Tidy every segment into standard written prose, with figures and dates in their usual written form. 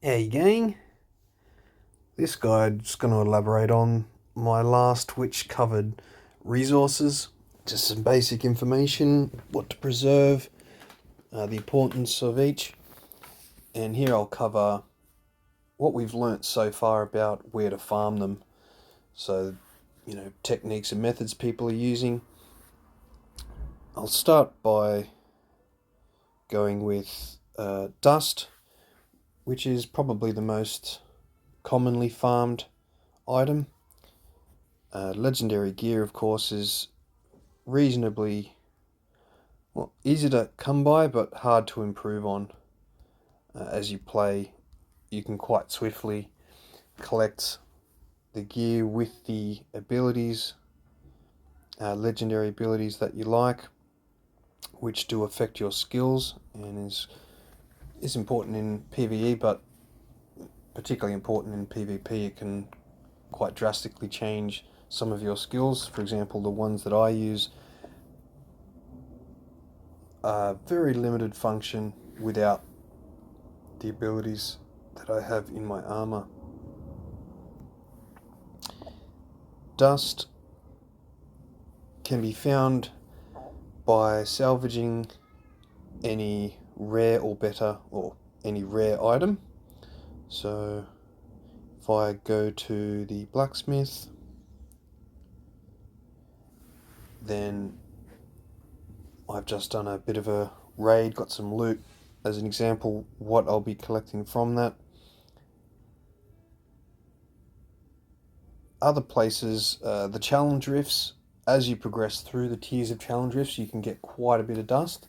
Hey gang, this guide's going to elaborate on my last, which covered resources, just some basic information, what to preserve, the importance of each, and here I'll cover what we've learnt so far about where to farm them. So, techniques and methods people are using. I'll start by going with dust, which is probably the most commonly farmed item. Legendary gear, of course, is reasonably easy to come by, but hard to improve on. As you play, you can quite swiftly collect the gear with the abilities, legendary abilities that you like, which do affect your skills and is important in PvE, but particularly important in PvP. It can quite drastically change some of your skills. For example, the ones that I use are very limited function without the abilities that I have in my armor. Dust can be found by salvaging any rare or better, or any rare item. So if I go to the blacksmith, then I've just done a bit of a raid, got some loot. As an example, what I'll be collecting from that. Other places, the challenge rifts, as you progress through the tiers of challenge rifts, you can get quite a bit of dust.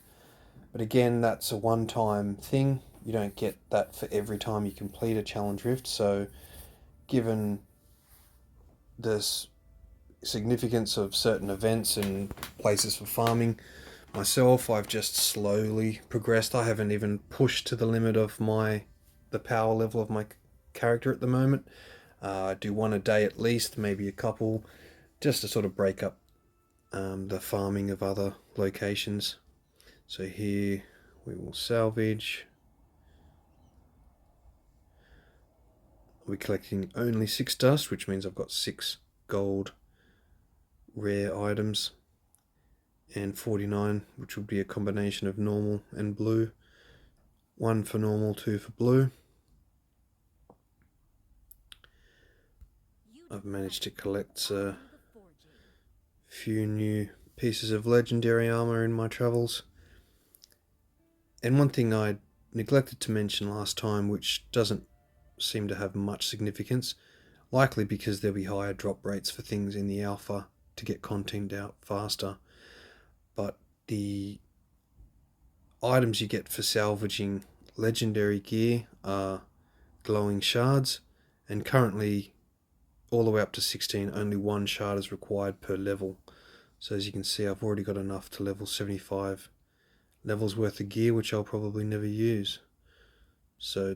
But again, that's a one-time thing. You don't get that for every time you complete a challenge rift. So given the significance of certain events and places for farming, myself, I've just slowly progressed. I haven't even pushed to the limit of the power level of my character at the moment. I do one a day at least, maybe a couple, just to sort of break up the farming of other locations. So here we will salvage. I'll be collecting only 6 dust, which means I've got 6 gold rare items, and 49, which will be a combination of normal and blue. 1 for normal, 2 for blue. I've managed to collect a few new pieces of legendary armor in my travels. And one thing I neglected to mention last time, which doesn't seem to have much significance, likely because there'll be higher drop rates for things in the alpha to get content out faster, but the items you get for salvaging legendary gear are glowing shards, and currently all the way up to 16, only 1 shard is required per level. So as you can see, I've already got enough to level 75 levels worth of gear, which I'll probably never use. So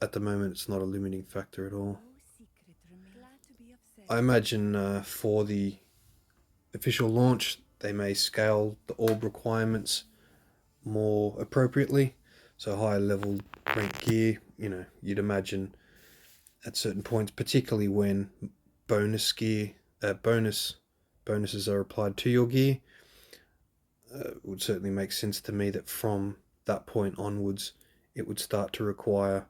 at the moment it's not a limiting factor at all. I imagine for the official launch they may scale the orb requirements more appropriately. So higher level rank gear, you'd imagine at certain points, particularly when bonus gear, bonuses are applied to your gear, it would certainly make sense to me that from that point onwards it would start to require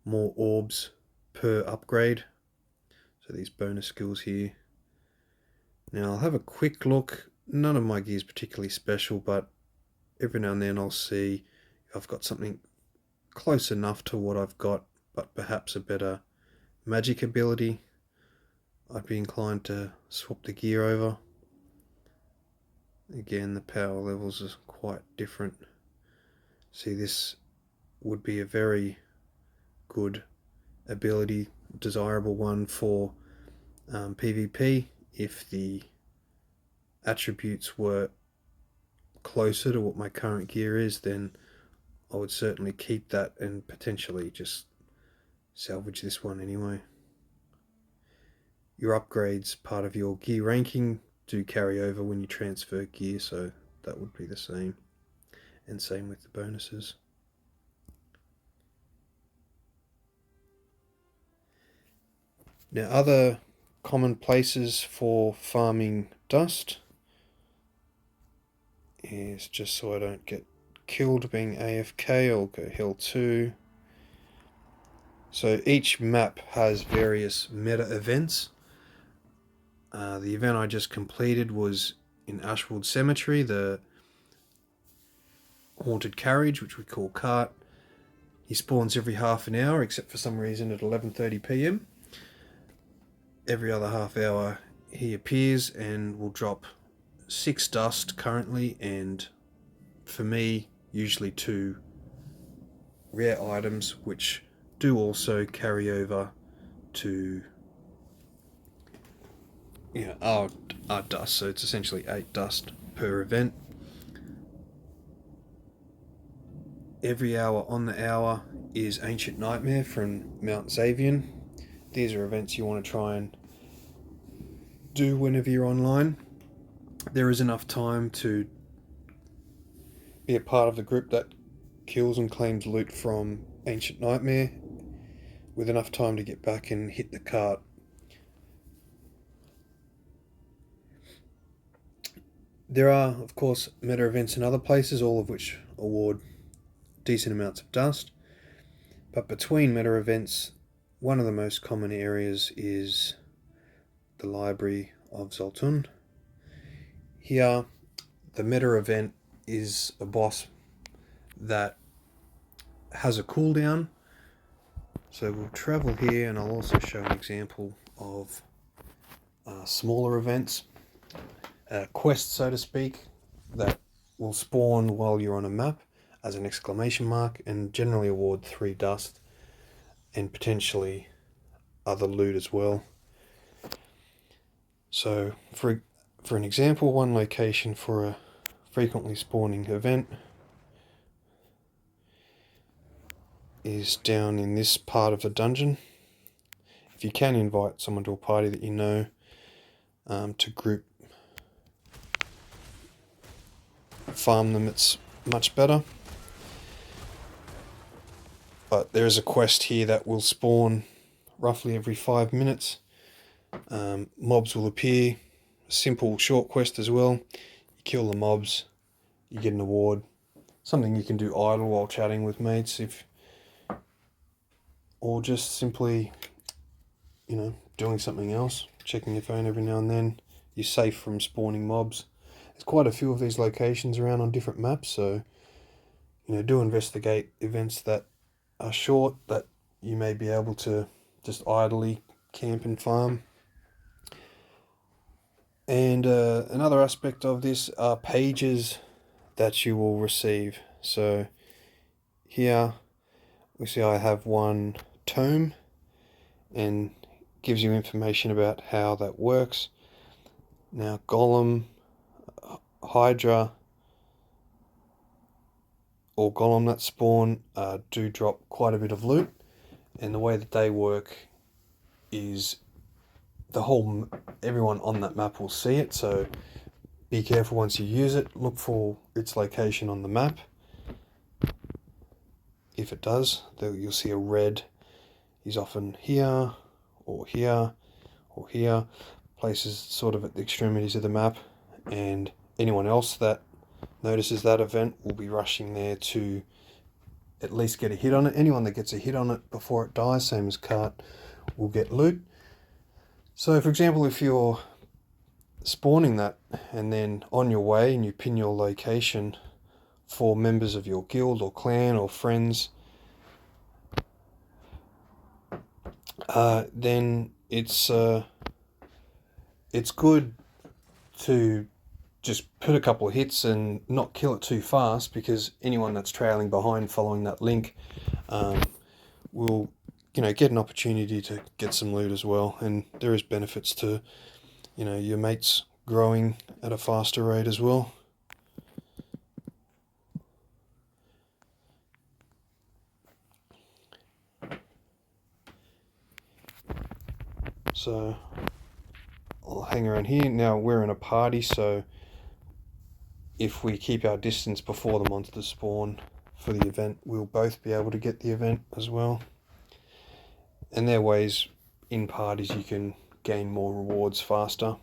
more orbs per upgrade. So these bonus skills here. Now I'll have a quick look. None of my gear is particularly special, but every now and then I'll see if I've got something close enough to what I've got, but perhaps a better magic ability. I'd be inclined to swap the gear over. Again, the power levels are quite different. See, this would be a very good ability, desirable one for PvP if the attributes were closer to what my current gear is. Then I would certainly keep that and potentially just salvage this one anyway. Your upgrades, part of your gear ranking, do carry over when you transfer gear, so that would be the same, and same with the bonuses. Now, other common places for farming dust is, just so I don't get killed being AFK, I'll go hill 2. So each map has various meta events. The event I just completed was in Ashwood Cemetery, the haunted carriage, which we call Cart. He spawns every half an hour, except for some reason at 11:30 PM. Every other half hour he appears and will drop 6 dust currently, and for me, usually 2 rare items, which do also carry over to our dust. So it's essentially 8 dust per event. Every hour on the hour is Ancient Nightmare from Mount Xavian. These are events you want to try and do whenever you're online. There is enough time to be a part of the group that kills and claims loot from Ancient Nightmare, with enough time to get back and hit the cart. There are, of course, meta events in other places, all of which award decent amounts of dust. But between meta events, one of the most common areas is the Library of Zoltun. Here, the meta event is a boss that has a cooldown. So we'll travel here, and I'll also show an example of smaller events, quests, so to speak, that will spawn while you're on a map as an exclamation mark, and generally award 3 dust and potentially other loot as well. So for an example, one location for a frequently spawning event is down in this part of the dungeon. If you can invite someone to a party that you know to group farm them, it's much better. But there is a quest here that will spawn roughly every 5 minutes. Mobs will appear. A simple short quest as well. You kill the mobs, you get an award. Something you can do idle while chatting with mates, or just simply, doing something else, checking your phone every now and then. You're safe from spawning mobs. There's quite a few of these locations around on different maps, so do investigate events that are short, that you may be able to just idly camp and farm. And another aspect of this are pages that you will receive. So here we see I have one tome, and gives you information about how that works. Now Golem, Hydra, or Golem that spawn do drop quite a bit of loot, and the way that they work is everyone on that map will see it, so be careful once you use it. Look for its location on the map. If it does, you'll see a red is often here, or here, or here, places sort of at the extremities of the map, and anyone else that notices that event will be rushing there to at least get a hit on it. Anyone that gets a hit on it before it dies, same as cart, will get loot. So for example, if you're spawning that and then on your way and you pin your location for members of your guild or clan or friends, then it's good to just put a couple of hits and not kill it too fast, because anyone that's trailing behind following that link will get an opportunity to get some loot as well. And there is benefits to your mates growing at a faster rate as well. So I'll hang around here. Now we're in a party, so if we keep our distance before the monsters spawn for the event, we'll both be able to get the event as well. And there are ways in parties you can gain more rewards faster.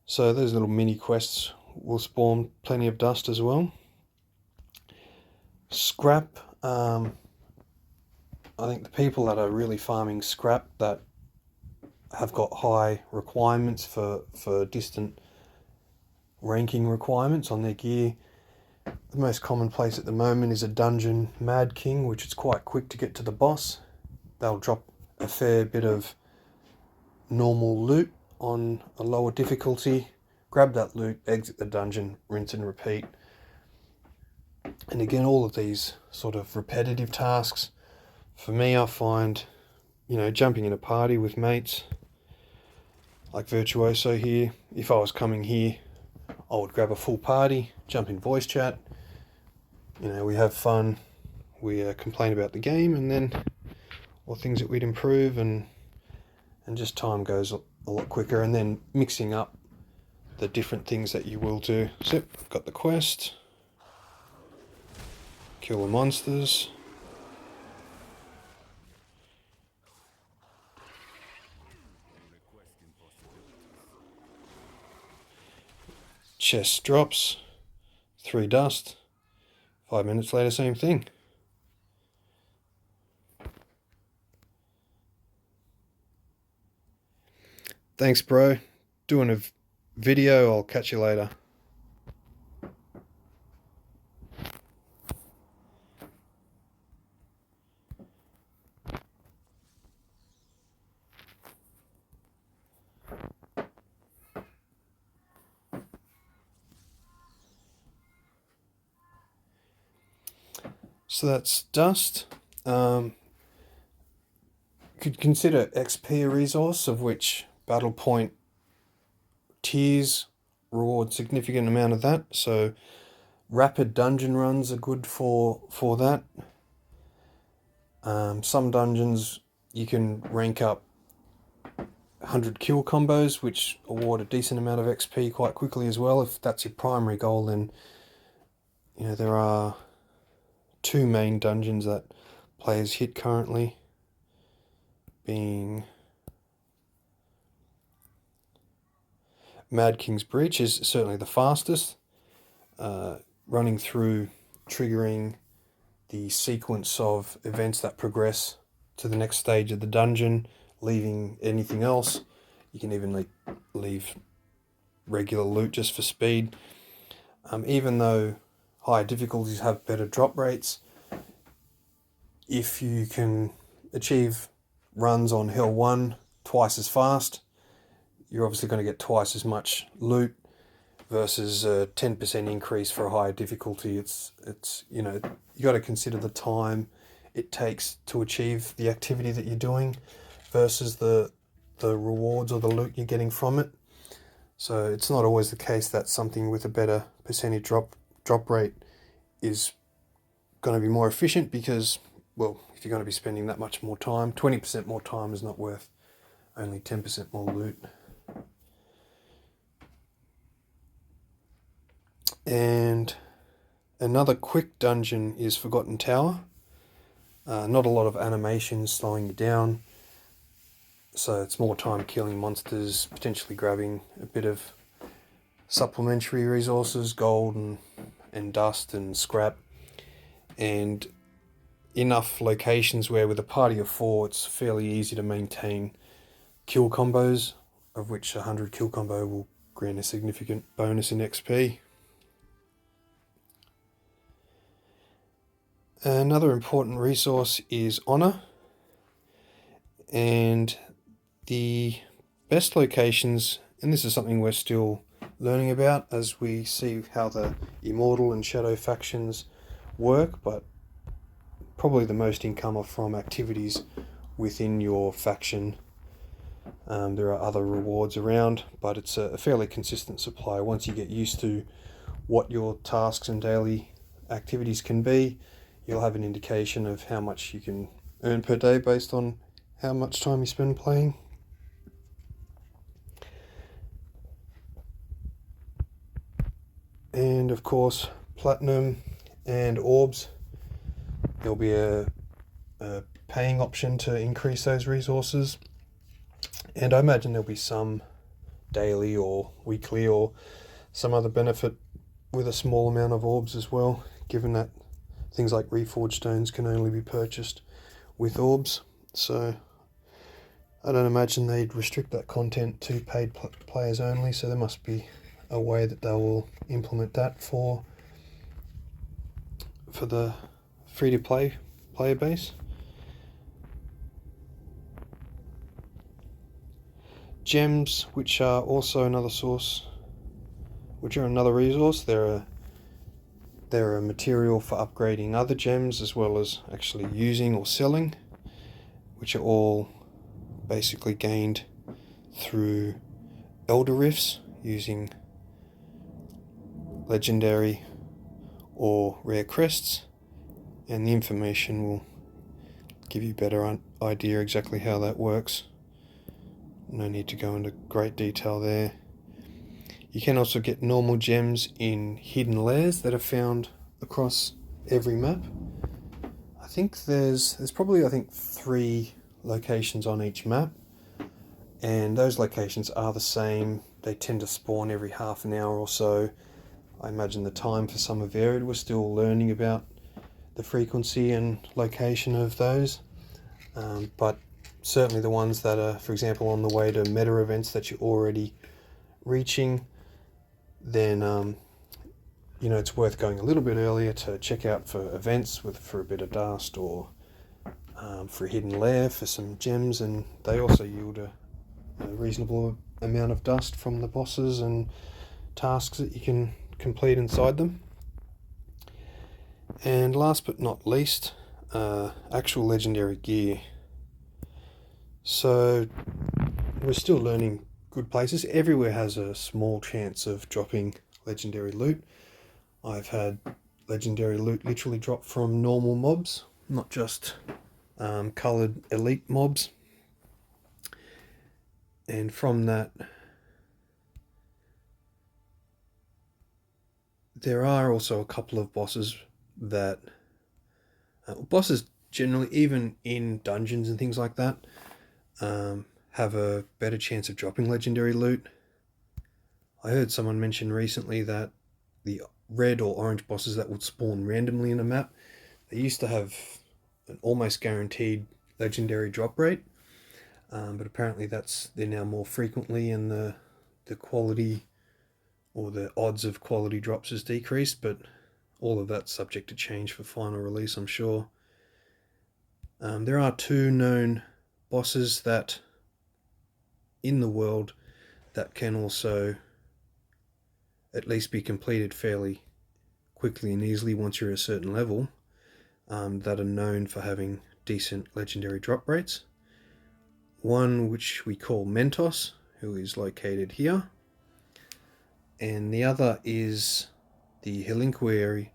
So those little mini quests will spawn plenty of dust as well. Scrap, I think the people that are really farming scrap that have got high requirements for distant ranking requirements on their gear, the most common place at the moment is a dungeon Mad King, which is quite quick to get to the boss. They'll drop a fair bit of normal loot on a lower difficulty, grab that loot, exit the dungeon, rinse and repeat. And again, all of these sort of repetitive tasks, for me, I find, jumping in a party with mates, like Virtuoso here, if I was coming here, I would grab a full party, jump in voice chat, we have fun, we complain about the game, and then, or things that we'd improve, and just time goes a lot quicker, and then mixing up the different things that you will do. So, I've got the quest, kill the monsters, chest drops, 3 dust, 5 minutes later, same thing. Thanks, bro. Doing a video. I'll catch you later. So that's dust. Could consider XP a resource, of which battle point tiers reward significant amount of that. So rapid dungeon runs are good for that. Some dungeons you can rank up 100 kill combos, which award a decent amount of XP quite quickly as well. If that's your primary goal, then there are 2 main dungeons that players hit currently, being Mad King's Breach is certainly the fastest, running through, triggering the sequence of events that progress to the next stage of the dungeon, leaving anything else. You can even leave regular loot just for speed. Even though higher difficulties have better drop rates, if you can achieve runs on Hell 1 twice as fast, you're obviously going to get twice as much loot versus a 10% increase for a higher difficulty. It's you got to consider the time it takes to achieve the activity that you're doing versus the rewards or the loot you're getting from it. So it's not always the case that something with a better percentage drop rate is going to be more efficient, because, well, if you're going to be spending that much more time, 20% more time is not worth only 10% more loot. And another quick dungeon is Forgotten Tower. Not a lot of animations slowing you down, so it's more time killing monsters, potentially grabbing a bit of supplementary resources, gold and dust and scrap, and enough locations where with a party of 4 it's fairly easy to maintain kill combos, of which a 100 kill combo will grant a significant bonus in XP. Another important resource is honor, and the best locations, and this is something we're still learning about as we see how the Immortal and Shadow factions work, but probably the most income are from activities within your faction. There are other rewards around, but it's a fairly consistent supply. Once you get used to what your tasks and daily activities can be, you'll have an indication of how much you can earn per day based on how much time you spend playing. And of course, platinum and orbs. There'll be a a paying option to increase those resources, and I imagine there'll be some daily or weekly or some other benefit with a small amount of orbs as well, given that things like reforged stones can only be purchased with orbs. So I don't imagine they'd restrict that content to paid players only, so there must be a way that they will implement that for the free-to-play player base. Gems, which are also another source, which are another resource. They're a material for upgrading other gems as well as actually using or selling, which are all basically gained through Elder Rifts using legendary or rare crests, and the information will give you a better idea exactly how that works. No need to go into great detail there. You can also get normal gems in hidden lairs that are found across every map. I think there's probably 3 locations on each map, and those locations are the same. They tend to spawn every half an hour or so. I imagine the time for some are varied. We're still learning about the frequency and location of those, but certainly the ones that are, for example, on the way to meta events that you're already reaching, then it's worth going a little bit earlier to check out for events for a bit of dust, or for a hidden lair for some gems, and they also yield a reasonable amount of dust from the bosses and tasks that you can complete inside them. And last but not least, actual legendary gear. So we're still learning good places. Everywhere has a small chance of dropping legendary loot. I've had legendary loot literally drop from normal mobs, not just coloured elite mobs. And from that, there are also a couple of bosses that bosses generally, even in dungeons and things like that, have a better chance of dropping legendary loot. I heard someone mention recently that the red or orange bosses that would spawn randomly in a map, they used to have an almost guaranteed legendary drop rate, but apparently they're now more frequently, and the quality or the odds of quality drops has decreased, but all of that's subject to change for final release, I'm sure. There are 2 known bosses that in the world that can also at least be completed fairly quickly and easily once you're at a certain level, that are known for having decent legendary drop rates. One which we call Mentos, who is located here, and the other is the Helinquieri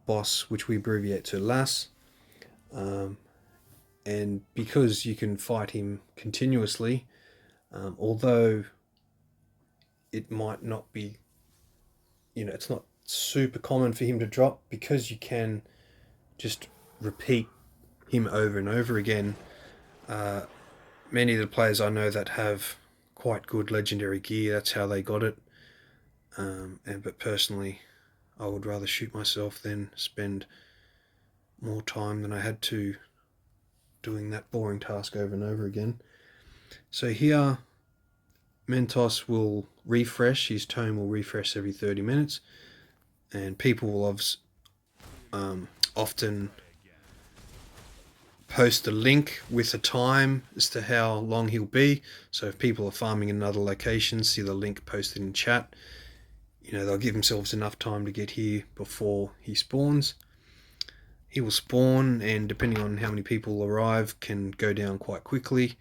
boss, which we abbreviate to LAS. And because you can fight him continuously, although it might not be, it's not super common for him to drop, because you can just repeat him over and over again. Many of the players I know that have quite good legendary gear, that's how they got it. But personally, I would rather shoot myself than spend more time than I had to doing that boring task over and over again. So here, Mentos will refresh, his tome will refresh every 30 minutes, and people will often post a link with a time as to how long he'll be. So if people are farming in another location, see the link posted in chat, they'll give themselves enough time to get here before he spawns. He will spawn, and depending on how many people arrive, can go down quite quickly.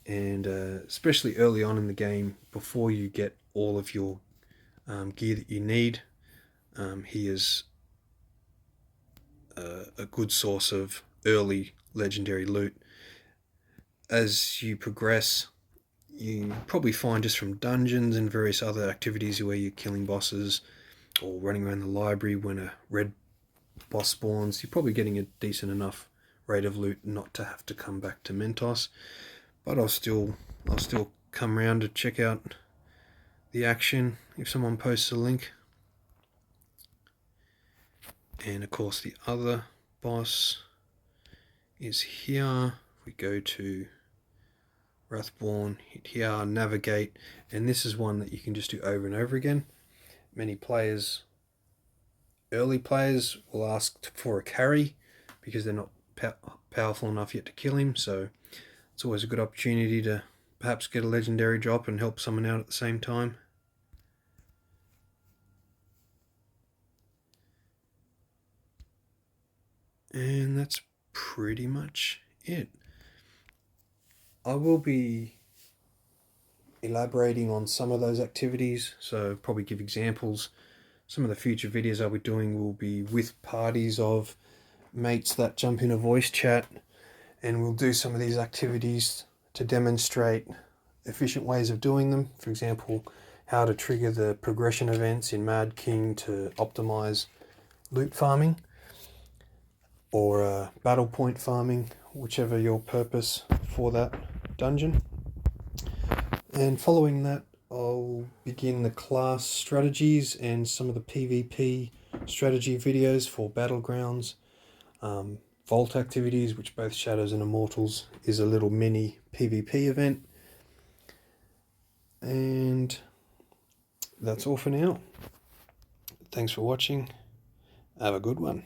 And especially early on in the game, before you get all of your gear that you need, he is a good source of early legendary loot. As you progress, you probably find just from dungeons and various other activities where you're killing bosses or running around the library when a red boss spawns, you're probably getting a decent enough rate of loot not to have to come back to Mentos. But I'll still come around to check out the action if someone posts a link. And of course the other boss is here. We go to Wrathborn, hit here, navigate, and this is one that you can just do over and over again. Many players, early players, will ask for a carry because they're not powerful enough yet to kill him, so it's always a good opportunity to perhaps get a legendary drop and help someone out at the same time. And that's pretty much it. I will be elaborating on some of those activities, so probably give examples. Some of the future videos I'll be doing will be with parties of mates that jump in a voice chat, and we'll do some of these activities to demonstrate efficient ways of doing them. For example, how to trigger the progression events in Mad King to optimize loot farming, or battle point farming, whichever your purpose for that dungeon. And following that, I'll begin the class strategies and some of the PvP strategy videos for Battlegrounds. Vault activities, which both Shadows and Immortals is a little mini PvP event. And that's all for now. Thanks for watching. Have a good one.